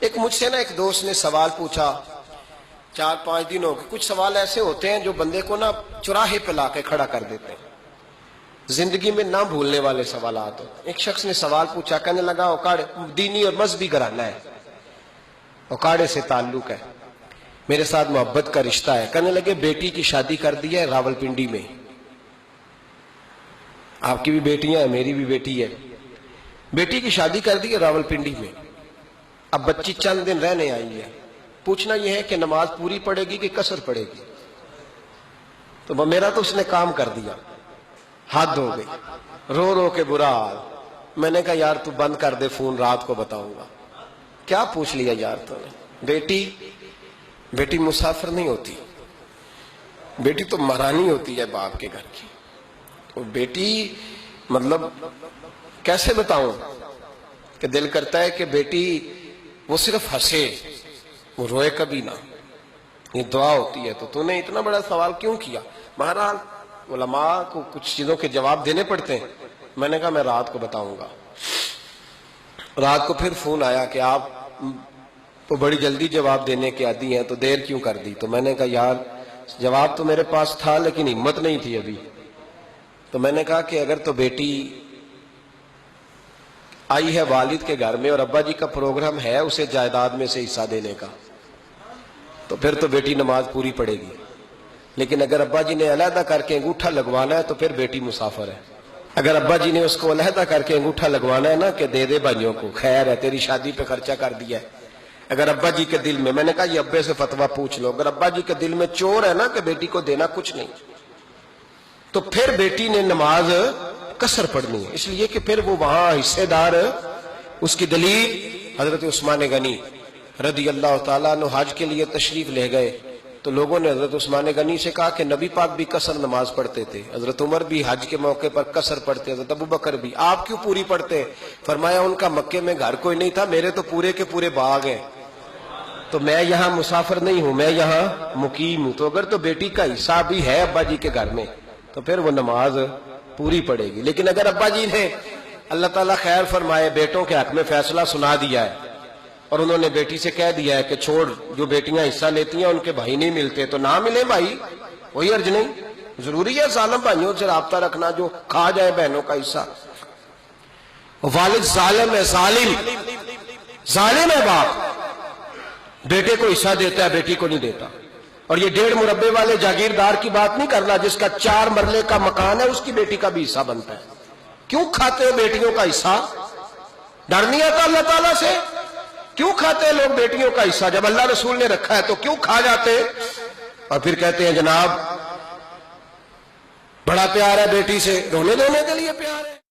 एक मुझसे ना एक दोस्त ने सवाल पूछा, 4-5 दिन हो गए। कुछ सवाल ऐसे होते हैं जो बंदे को ना चौराहे पे लाके खड़ा कर देते हैं, जिंदगी में ना भूलने वाले सवाल होते हैं। एक शख्स ने सवाल पूछा, कहने लगा औकाड़ दीनी और मजहबी घराना है, औकाड़े से ताल्लुक है, मेरे साथ मोहब्बत का रिश्ता है। कहने लगे बेटी की शादी कर दी है रावलपिंडी में, आपकी भी बेटियां हैं, मेरी भी बेटी है, बेटी की शादी कर दी है रावलपिंडी में। अब बच्ची चंद दिन रहने आई है, पूछना यह है कि नमाज पूरी पड़ेगी कि कसर पड़ेगी। तो मेरा तो उसने काम कर दिया, हाथ धो गई, रो रो के बुरा हाल। मैंने कहा यार तू बंद कर दे फोन, रात को बताऊंगा। क्या पूछ लिया यार तूने? बेटी मुसाफिर नहीं होती, बेटी तो महारानी होती है बाप के घर की। तो बेटी मतलब कैसे बताऊं कि दिल करता है कि बेटी वो सिर्फ हंसे, वो रोए कभी ना, ये दुआ होती है। तो तूने इतना बड़ा सवाल क्यों किया? बहरहाल उलमा को कुछ चीजों के जवाब देने पड़ते हैं। मैंने कहा मैं रात को बताऊंगा। रात को फिर फोन आया कि आप तो बड़ी जल्दी जवाब देने के आदी हैं, तो देर क्यों कर दी? तो मैंने कहा यार जवाब तो मेरे पास था लेकिन हिम्मत नहीं थी अभी। तो मैंने कहा कि अगर तो बेटी आई है वालिद के घर में और अब्बा जी का प्रोग्राम है उसे जायदाद में से हिस्सा देने का, तो फिर तो बेटी नमाज पूरी पड़ेगी। लेकिन अगर अब्बा जी ने अलहदा करके अंगूठा लगवाना है तो फिर बेटी मुसाफिर है। अगर अब्बा जी ने उसको अलहदा करके अंगूठा लगवाना है ना कि दे दे भाइयों को, खैर है तेरी शादी पे खर्चा कर दिया है, अगर अब्बा जी के दिल में, मैंने कहा ये अब्बे से फतवा पूछ लो, अगर अब्बा जी के दिल में चोर है ना कि बेटी को देना कुछ नहीं, तो फिर बेटी ने नमाज कसर पढ़नी है, इसलिए कि फिर वो वहां हिस्सेदार। उसकी दलील हजरत उस्मान गनी रदी अल्लाह ताला अन्हु हज के लिए तशरीफ ले गए, तो लोगों ने हजरत उस्मान गनी से कहा कि नबी पाक भी कसर नमाज पढ़ते थे, हजरत उमर भी हज के मौके पर कसर पढ़ते, हजरत अबू बकर भी, आप क्यों पूरी पढ़ते? फरमाया उनका मक्के में घर कोई नहीं था, मेरे तो पूरे के पूरे बाग हैं, तो मैं यहाँ मुसाफिर नहीं हूं, मैं यहाँ मुकीम हूं। तो अगर तो बेटी का हिस्सा भी है अब्बा जी के घर में तो फिर वो नमाज पूरी पड़ेगी। लेकिन अगर अब्बा जी ने अल्लाह ताला खैर फरमाए बेटों के हक में फैसला सुना दिया है और उन्होंने बेटी से कह दिया है कि छोड़, जो बेटियां हिस्सा लेती हैं उनके भाई नहीं मिलते, तो ना मिले भाई, कोई अर्ज नहीं। जरूरी है जालिम भाइयों से राब्ता रखना जो खा जाए बहनों का हिस्सा। वालिद जालिम है, जालिम है बाप, बेटे को हिस्सा देता है बेटी को नहीं देता। और ये 1.5 मुरब्बे वाले जागीरदार की बात नहीं करना, जिसका 4 मरले का मकान है उसकी बेटी का भी हिस्सा बनता है। क्यों खाते हो बेटियों का हिस्सा? डर नहीं आता अल्लाह ताला से? क्यों खाते हैं लोग बेटियों का हिस्सा? जब अल्लाह रसूल ने रखा है तो क्यों खा जाते? और फिर कहते हैं जनाब बड़ा प्यार है बेटी से, रोने धोने के लिए प्यार है।